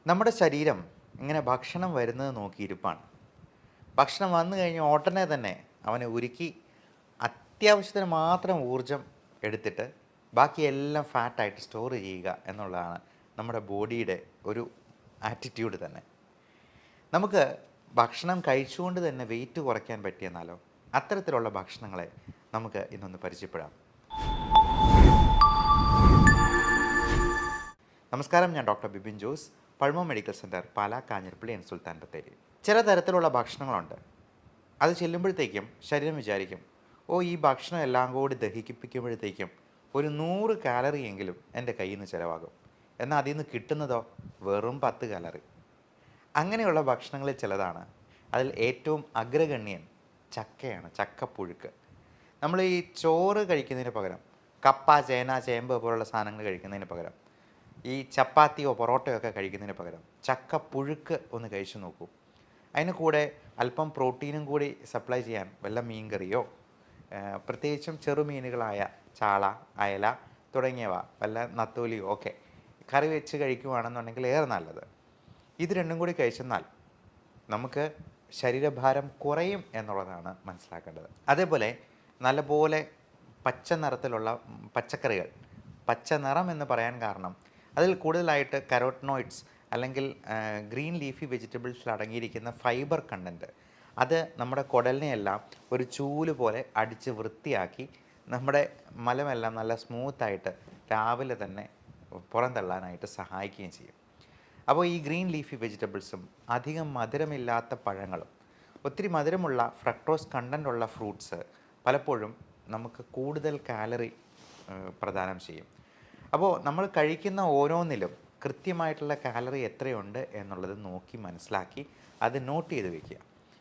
നമ്മുടെ ശരീരം ഇങ്ങനെ ഭക്ഷണം വരുന്നത് നോക്കിയിരിപ്പാണ്. ഭക്ഷണം വന്നു കഴിഞ്ഞ് ഉടനെ തന്നെ അവനെ ഉരുക്കി അത്യാവശ്യത്തിന് മാത്രം ഊർജം എടുത്തിട്ട് ബാക്കിയെല്ലാം ഫാറ്റായിട്ട് സ്റ്റോർ ചെയ്യുക എന്നുള്ളതാണ് നമ്മുടെ ബോഡിയുടെ ഒരു ആറ്റിറ്റ്യൂഡ് തന്നെ. നമുക്ക് ഭക്ഷണം കഴിച്ചുകൊണ്ട് തന്നെ വെയിറ്റ് കുറയ്ക്കാൻ പറ്റിയെന്നാലോ? അത്തരത്തിലുള്ള ഭക്ഷണങ്ങളെ നമുക്ക് ഇന്നൊന്ന് പരിചയപ്പെടാം. നമസ്കാരം, ഞാൻ doctor Bibin Jose, Pulmo medical centre, Pala, Kanjirappally and Sultan Bathery. ചില തരത്തിലുള്ള ഭക്ഷണങ്ങളുണ്ട്. അത് ചെല്ലുമ്പോഴത്തേക്കും ശരീരം വിചാരിക്കും, ഓ, ഈ ഭക്ഷണം എല്ലാം കൂടി ദഹിപ്പിക്കുമ്പോഴത്തേക്കും ഒരു 100 കാലറി എങ്കിലും എൻ്റെ കയ്യിൽ നിന്ന് ചിലവാകും. എന്നാൽ അതിൽ നിന്ന് കിട്ടുന്നതോ വെറും 10 കാലറി. അങ്ങനെയുള്ള ഭക്ഷണങ്ങളിൽ ചിലതാണ്. അതിൽ ഏറ്റവും അഗ്രഗണ്യൻ ചക്കയാണ്, ചക്കപ്പുഴുക്ക്. നമ്മൾ ഈ ചോറ് കഴിക്കുന്നതിന് പകരം കപ്പ, ചേന, ചേമ്പ് പോലുള്ള സാധനങ്ങൾ കഴിക്കുന്നതിന് പകരം ഈ ചപ്പാത്തിയോ പൊറോട്ടയോ ഒക്കെ കഴിക്കുന്നതിന് പകരം ചക്കപ്പുഴുക്ക് ഒന്ന് കഴിച്ചു നോക്കൂ. അതിന് കൂടെ അല്പം പ്രോട്ടീനും കൂടി സപ്ലൈ ചെയ്യാൻ വല്ല മീൻകറിയോ, പ്രത്യേകിച്ചും ചെറുമീനുകളായ ചാള, അയല തുടങ്ങിയവ, വല്ല നത്തോലിയോ ഒക്കെ കറി വെച്ച് കഴിക്കുകയാണെന്നുണ്ടെങ്കിൽ ഏറെ നല്ലത്. ഇത് രണ്ടും കൂടി കഴിച്ചെന്നാൽ നമുക്ക് ശരീരഭാരം കുറയും എന്നുള്ളതാണ് മനസ്സിലാക്കേണ്ടത്. അതേപോലെ നല്ലപോലെ പച്ച നിറത്തിലുള്ള പച്ചക്കറികൾ, പച്ച നിറം എന്ന് പറയാൻ കാരണം അതിൽ കൂടുതലായിട്ട് കരോട്ടനോയിഡ്സ് അല്ലെങ്കിൽ ഗ്രീൻ ലീഫി വെജിറ്റബിൾസിൽ അടങ്ങിയിരിക്കുന്ന ഫൈബർ കണ്ടൻറ്റ്, അത് നമ്മുടെ കുടലിനെയെല്ലാം ഒരു ചൂല് പോലെ അടിച്ച് വൃത്തിയാക്കി നമ്മുടെ മലമെല്ലാം നല്ല സ്മൂത്തായിട്ട് രാവിലെ തന്നെ പുറന്തള്ളാനായിട്ട് സഹായിക്കുകയും ചെയ്യും. അപ്പോൾ ഈ ഗ്രീൻ ലീഫി വെജിറ്റബിൾസും അധികം മധുരമില്ലാത്ത പഴങ്ങളും ഒത്തിരി മധുരമുള്ള ഫ്രക്ടോസ് കണ്ടൻ്റുള്ള ഫ്രൂട്ട്സ് പലപ്പോഴും നമുക്ക് കൂടുതൽ കാലറി പ്രദാനം ചെയ്യും. അപ്പോൾ നമ്മൾ കഴിക്കുന്ന ഓരോന്നിലും കൃത്യമായിട്ടുള്ള കാലറി എത്രയുണ്ട് എന്നുള്ളത് നോക്കി മനസ്സിലാക്കി അത് നോട്ട് ചെയ്ത് വയ്ക്കുക.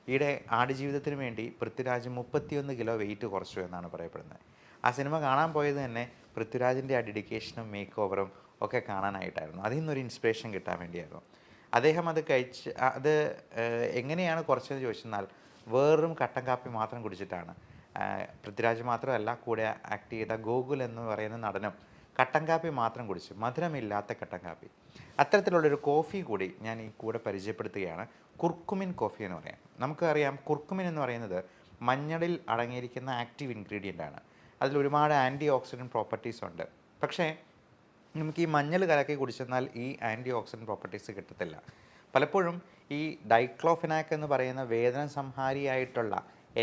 ഈയിടെ ആടുജീവിതത്തിന് വേണ്ടി പൃഥ്വിരാജ് 31 കിലോ വെയിറ്റ് കുറച്ചു എന്നാണ് പറയപ്പെടുന്നത്. ആ സിനിമ കാണാൻ പോയത് തന്നെ പൃഥ്വിരാജിൻ്റെ ആ ഡെഡിക്കേഷനും മേക്ക് ഓവറും ഒക്കെ കാണാനായിട്ടായിരുന്നു. അതിൽ നിന്നൊരു ഇൻസ്പിറേഷൻ കിട്ടാൻ വേണ്ടിയായിരുന്നു. അദ്ദേഹം അത് എങ്ങനെയാണ് കുറച്ചെന്ന് ചോദിച്ചെന്നാൽ വെറും കട്ടൻ കാപ്പി മാത്രം കുടിച്ചിട്ടാണ്. പൃഥ്വിരാജ് മാത്രമല്ല, കൂടെ ആക്ട് ചെയ്ത ഗോകുൽ എന്ന് പറയുന്ന നടനും കട്ടൻ കാപ്പി മാത്രം കുടിച്ചു, മധുരമില്ലാത്ത കട്ടൻ കാപ്പി. അത്തരത്തിലുള്ളൊരു കോഫി കൂടി ഞാൻ ഈ കൂടെ പരിചയപ്പെടുത്തുകയാണ്. കുർക്കുമിൻ കോഫി എന്ന് പറയാം. നമുക്കറിയാം, കുർക്കുമിൻ എന്ന് പറയുന്നത് മഞ്ഞളിൽ അടങ്ങിയിരിക്കുന്ന ആക്റ്റീവ് ഇൻഗ്രീഡിയൻ്റ് ആണ്. അതിൽ ഒരുപാട് ആൻറ്റി ഓക്സിഡൻറ്റ് പ്രോപ്പർട്ടീസ് ഉണ്ട്. പക്ഷേ നമുക്ക് ഈ മഞ്ഞൾ കലക്കി കുടിച്ചെന്നാൽ ഈ ആൻറ്റി ഓക്സിഡൻറ്റ് പ്രോപ്പർട്ടീസ് കിട്ടത്തില്ല. പലപ്പോഴും ഈ ഡൈക്ലോഫെനാക് എന്ന് പറയുന്ന വേദന സംഹാരിയായിട്ടുള്ള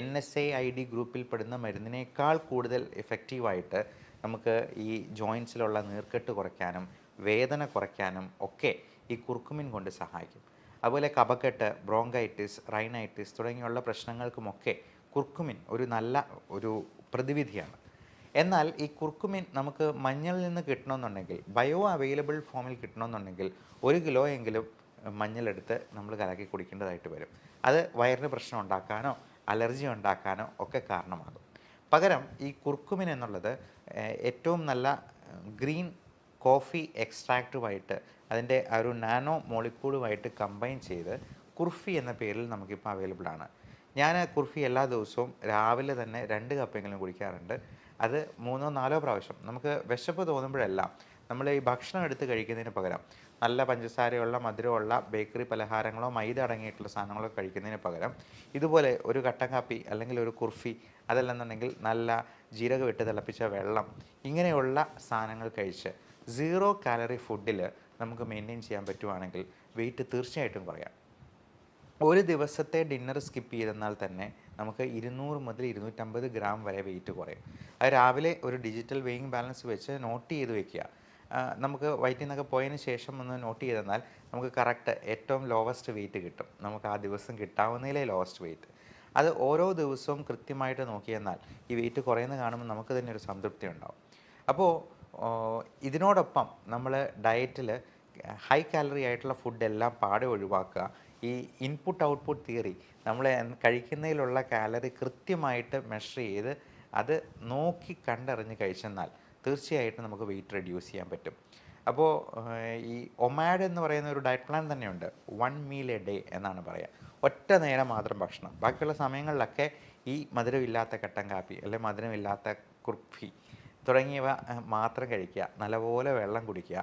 NSAID ഗ്രൂപ്പിൽ പെടുന്ന മരുന്നിനേക്കാൾ കൂടുതൽ എഫക്റ്റീവായിട്ട് നമുക്ക് ഈ ജോയിൻസിലുള്ള നീർക്കെട്ട് കുറയ്ക്കാനും വേദന കുറയ്ക്കാനും ഒക്കെ ഈ കുർക്കുമിൻ കൊണ്ട് സഹായിക്കും. അതുപോലെ കഫക്കെട്ട്, ബ്രോങ്കൈറ്റിസ്, റൈനൈറ്റിസ് തുടങ്ങിയുള്ള പ്രശ്നങ്ങൾക്കുമൊക്കെ കുർക്കുമിൻ ഒരു നല്ല പ്രതിവിധിയാണ്. എന്നാൽ ഈ കുർക്കുമിൻ നമുക്ക് മഞ്ഞളിൽ നിന്ന് കിട്ടണമെന്നുണ്ടെങ്കിൽ, ബയോ അവൈലബിൾ ഫോമിൽ കിട്ടണമെന്നുണ്ടെങ്കിൽ 1 കിലോ എങ്കിലും മഞ്ഞളെടുത്ത് നമ്മൾ കലക്കി കുടിക്കേണ്ടതായിട്ട് വരും. അത് വയറിന് പ്രശ്നം ഉണ്ടാക്കാനോ അലർജി ഉണ്ടാക്കാനോ ഒക്കെ കാരണമാകും. പകരം ഈ കുർക്കുമിൻ എന്നുള്ളത് ഏറ്റവും നല്ല ഗ്രീൻ കോഫി എക്സ്ട്രാക്റ്റുമായിട്ട് അതിൻ്റെ ആ ഒരു നാനോ മോളിക്യൂളുമായിട്ട് കമ്പൈൻ ചെയ്ത് കുർഫി എന്ന പേരിൽ നമുക്കിപ്പോൾ അവൈലബിൾ ആണ്. ഞാൻ കുർഫി എല്ലാ ദിവസവും രാവിലെ തന്നെ 2 കപ്പെങ്കിലും കുടിക്കാറുണ്ട്. അത് 3-4 പ്രാവശ്യം. നമുക്ക് വിശപ്പ് തോന്നുമ്പോഴെല്ലാം നമ്മൾ ഈ ഭക്ഷണം എടുത്ത് കഴിക്കുന്നതിന് പകരം നല്ല പഞ്ചസാരയുള്ള, മധുരമുള്ള ബേക്കറി പലഹാരങ്ങളോ മൈദ അടങ്ങിയിട്ടുള്ള സാധനങ്ങളോ കഴിക്കുന്നതിന് പകരം ഇതുപോലെ ഒരു കട്ടൻ കാപ്പി അല്ലെങ്കിൽ ഒരു കുർഫി, അതല്ലെന്നുണ്ടെങ്കിൽ നല്ല ജീരകം ഇട്ട് തിളപ്പിച്ച വെള്ളം, ഇങ്ങനെയുള്ള സാധനങ്ങൾ കഴിച്ച് 0 കാലറി ഫുഡിൽ നമുക്ക് മെയിൻറ്റെയിൻ ചെയ്യാൻ പറ്റുവാണെങ്കിൽ വെയിറ്റ് തീർച്ചയായിട്ടും കുറയാം. ഒരു ദിവസത്തെ ഡിന്നർ സ്കിപ്പ് ചെയ്തെന്നാൽ തന്നെ നമുക്ക് 200 മുതൽ 250 ഗ്രാം വരെ വെയിറ്റ് കുറയും. അത് രാവിലെ ഒരു ഡിജിറ്റൽ വെയിങ് ബാലൻസ് വെച്ച് നോട്ട് ചെയ്ത് വെക്കുക. നമുക്ക് വയറ്റിൽ നിന്നൊക്കെ പോയതിന് ശേഷം ഒന്ന് നോട്ട് ചെയ്തെന്നാൽ നമുക്ക് കറക്റ്റ് ഏറ്റവും ലോവസ്റ്റ് വെയിറ്റ് കിട്ടും. നമുക്ക് ആ ദിവസം കിട്ടാവുന്നതിലെ ലോവസ്റ്റ് വെയിറ്റ്. അത് ഓരോ ദിവസവും കൃത്യമായിട്ട് നോക്കിയെന്നാൽ ഈ വെയിറ്റ് കുറയുന്ന കാണുമ്പോൾ നമുക്ക് തന്നെ ഒരു സംതൃപ്തി ഉണ്ടാവും. അപ്പോൾ ഇതിനോടൊപ്പം നമ്മൾ ഡയറ്റിൽ ഹൈ കാലറി ആയിട്ടുള്ള ഫുഡെല്ലാം പാടെ ഒഴിവാക്കുക. ഈ ഇൻപുട്ട് ഔട്ട്പുട്ട് തിയറി, നമ്മൾ കഴിക്കുന്നതിലുള്ള കാലറി കൃത്യമായിട്ട് മെഷർ ചെയ്ത് അത് നോക്കി കണ്ടറിഞ്ഞ് കഴിച്ചെന്നാൽ തീർച്ചയായിട്ടും നമുക്ക് വെയിറ്റ് റെഡ്യൂസ് ചെയ്യാൻ പറ്റും. അപ്പോൾ ഈ ഒമാഡ് എന്ന് പറയുന്ന ഒരു ഡയറ്റ് പ്ലാൻ തന്നെയുണ്ട്. 1 മീൽ എ ഡേ എന്നാണ് പറയുക. ഒറ്റ നേരം മാത്രം ഭക്ഷണം. ബാക്കിയുള്ള സമയങ്ങളിലൊക്കെ ഈ മധുരമില്ലാത്ത കട്ടൻ കാപ്പി അല്ലെങ്കിൽ മധുരമില്ലാത്ത കുർഫി തുടങ്ങിയവ മാത്രം കഴിക്കുക. നല്ലപോലെ വെള്ളം കുടിക്കുക.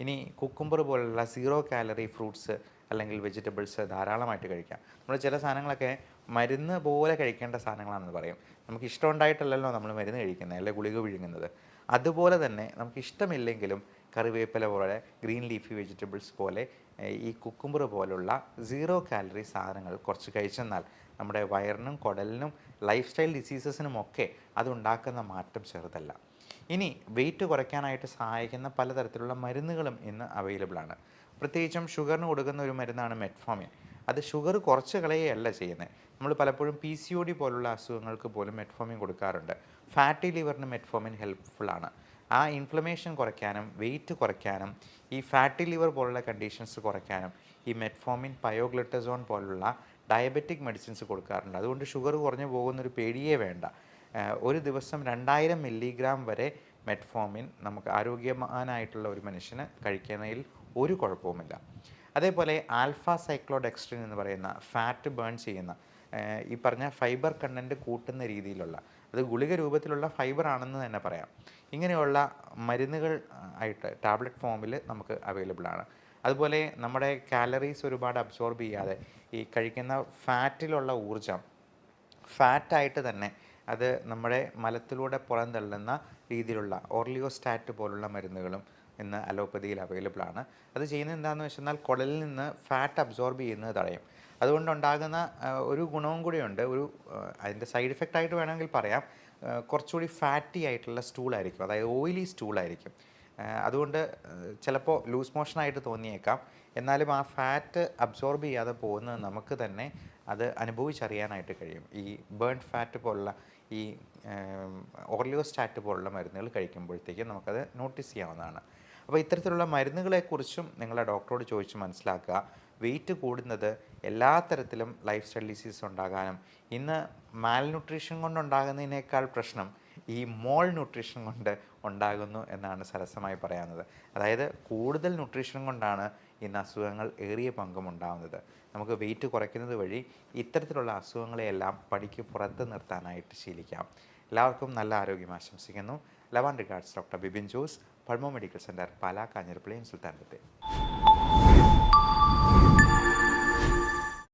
ഇനി കുക്കുംബർ പോലുള്ള 0 കാലറി ഫ്രൂട്ട്സ് അല്ലെങ്കിൽ വെജിറ്റബിൾസ് ധാരാളമായിട്ട് കഴിക്കാം. നമ്മൾ ചില സാധനങ്ങളൊക്കെ മരുന്ന് പോലെ കഴിക്കേണ്ട സാധനങ്ങളാണെന്ന് പറയും. നമുക്ക് ഇഷ്ടമുണ്ടായിട്ടല്ലല്ലോ നമ്മൾ മരുന്ന് കഴിക്കുന്നത്, അല്ലെ ഗുളിക വിഴുങ്ങുന്നത്. അതുപോലെ തന്നെ നമുക്ക് ഇഷ്ടമില്ലെങ്കിലും കറിവേപ്പില പോലെ ഗ്രീൻ ലീഫി വെജിറ്റബിൾസ് പോലെ ഈ കുക്കുംബർ പോലുള്ള 0 കാലറി സാധനങ്ങൾ കുറച്ച് കഴിച്ചെന്നാൽ നമ്മുടെ വയറിനും കുടലിനും ലൈഫ് സ്റ്റൈൽ ഡിസീസസിനുമൊക്കെ അതുണ്ടാക്കുന്ന മാറ്റം ചെറുതല്ല. ഇനി വെയിറ്റ് കുറയ്ക്കാനായിട്ട് സഹായിക്കുന്ന പലതരത്തിലുള്ള മരുന്നുകളും ഇന്ന് അവൈലബിൾ ആണ്. പ്രത്യേകിച്ചും ഷുഗറിന് കൊടുക്കുന്ന ഒരു മരുന്നാണ് മെറ്റ്ഫോമിൻ. അത് ഷുഗർ കുറച്ച് കളയുകയല്ല ചെയ്യുന്നത്. നമ്മൾ പലപ്പോഴും PCOD പോലുള്ള അസുഖങ്ങൾക്ക് പോലും മെറ്റ്ഫോമിൻ കൊടുക്കാറുണ്ട്. ഫാറ്റി ലിവറിന് മെറ്റ്ഫോമിൻ ഹെൽപ്ഫുള്ളാണ്. ആ ഇൻഫ്ലമേഷൻ കുറയ്ക്കാനും വെയിറ്റ് കുറയ്ക്കാനും ഈ ഫാറ്റി ലിവർ പോലുള്ള കണ്ടീഷൻസ് കുറയ്ക്കാനും ഈ മെറ്റ്ഫോമിൻ, പയോഗ്ലിറ്റസോൺ പോലുള്ള ഡയബറ്റിക് മെഡിസിൻസ് കൊടുക്കാറുണ്ട്. അതുകൊണ്ട് ഷുഗർ കുറഞ്ഞു പോകുന്നൊരു പേടിയേ വേണ്ട. ഒരു ദിവസം 2000 മില്ലിഗ്രാം വരെ മെറ്റ്ഫോമിൻ നമുക്ക് ആരോഗ്യവാനായിട്ടുള്ള ഒരു മനുഷ്യന് കഴിക്കുന്നതിൽ ഒരു കുഴപ്പവുമില്ല. അതേപോലെ ആൽഫ സൈക്ലോഡെക്സ്ട്രിൻ എന്ന് പറയുന്ന ഫാറ്റ് ബേൺ ചെയ്യുന്ന ഈ പറഞ്ഞ ഫൈബർ കണ്ടൻറ്റ് കൂട്ടുന്ന രീതിയിലുള്ള, അത് ഗുളിക രൂപത്തിലുള്ള ഫൈബർ ആണെന്ന് തന്നെ പറയാം, ഇങ്ങനെയുള്ള മരുന്നുകൾ ആയിട്ട് ടാബ്ലറ്റ് ഫോമിൽ നമുക്ക് അവൈലബിൾ ആണ്. അതുപോലെ നമ്മുടെ കാലറീസ് ഒരുപാട് അബ്സോർബ് ചെയ്യാതെ ഈ കഴിക്കുന്ന ഫാറ്റിലുള്ള ഊർജം ഫാറ്റായിട്ട് തന്നെ അത് നമ്മുടെ മലത്തിലൂടെ പുറന്തള്ളുന്ന രീതിയിലുള്ള ഓർലിയോസ്റ്റാറ്റ് പോലുള്ള മരുന്നുകളും ഇന്ന് അലോപ്പതിയിൽ അവൈലബിൾ ആണ്. അത് ചെയ്യുന്നത് എന്താണെന്ന് വെച്ചാൽ കുടലിൽ നിന്ന് ഫാറ്റ് അബ്സോർബ് ചെയ്യുന്നത് തടയും. അതുകൊണ്ടുണ്ടാകുന്ന ഒരു ഗുണവും കൂടിയുണ്ട്. അതിൻ്റെ സൈഡ് ഇഫക്റ്റ് ആയിട്ട് വേണമെങ്കിൽ പറയാം, കുറച്ചുകൂടി ഫാറ്റി ആയിട്ടുള്ള സ്റ്റൂളായിരിക്കും, അതായത് ഓയിലി സ്റ്റൂളായിരിക്കും. അതുകൊണ്ട് ചിലപ്പോൾ ലൂസ് മോഷനായിട്ട് തോന്നിയേക്കാം, എന്നാലും ആ ഫാറ്റ് അബ്സോർബ് ചെയ്യാതെ പോകുന്നത് നമുക്ക് തന്നെ അത് അനുഭവിച്ചറിയാനായിട്ട് കഴിയും. ഈ ബേൺ ഫാറ്റ് പോലുള്ള ഈ ഓർലിയോസ്റ്റാറ്റ് പോലുള്ള മരുന്നുകൾ കഴിക്കുമ്പോഴത്തേക്കും നമുക്കത് നോട്ടീസ് ചെയ്യാവുന്നതാണ്. അപ്പോൾ ഇത്തരത്തിലുള്ള മരുന്നുകളെക്കുറിച്ചും നിങ്ങളുടെ ഡോക്ടറോട് ചോദിച്ച് മനസ്സിലാക്കുക. വെയിറ്റ് കൂടുന്നത് എല്ലാ തരത്തിലും ലൈഫ് സ്റ്റൈൽ ഡിസീസ് ഉണ്ടാകാനും ഇന്ന് മാൽന്യൂട്രീഷൻ കൊണ്ടുണ്ടാകുന്നതിനേക്കാൾ പ്രശ്നം ഈ മോൾ ന്യൂട്രീഷൻ കൊണ്ട് ഉണ്ടാകുന്നു എന്നാണ് സരസമായി പറയാവുന്നത്. അതായത് കൂടുതൽ ന്യൂട്രീഷൻ കൊണ്ടാണ് ഇന്ന് അസുഖങ്ങൾ ഏറിയ പങ്കും ഉണ്ടാകുന്നത്. നമുക്ക് വെയിറ്റ് കുറയ്ക്കുന്നത് വഴി ഇത്തരത്തിലുള്ള അസുഖങ്ങളെയെല്ലാം പടിക്ക് പുറത്ത് നിർത്താനായിട്ട് ശീലിക്കാം. എല്ലാവർക്കും നല്ല ആരോഗ്യം ആശംസിക്കുന്നു. Love and regards, doctor Bibin Jose, Pulmo medical centre, Pala, Kanjirappally, Sultan Bathery.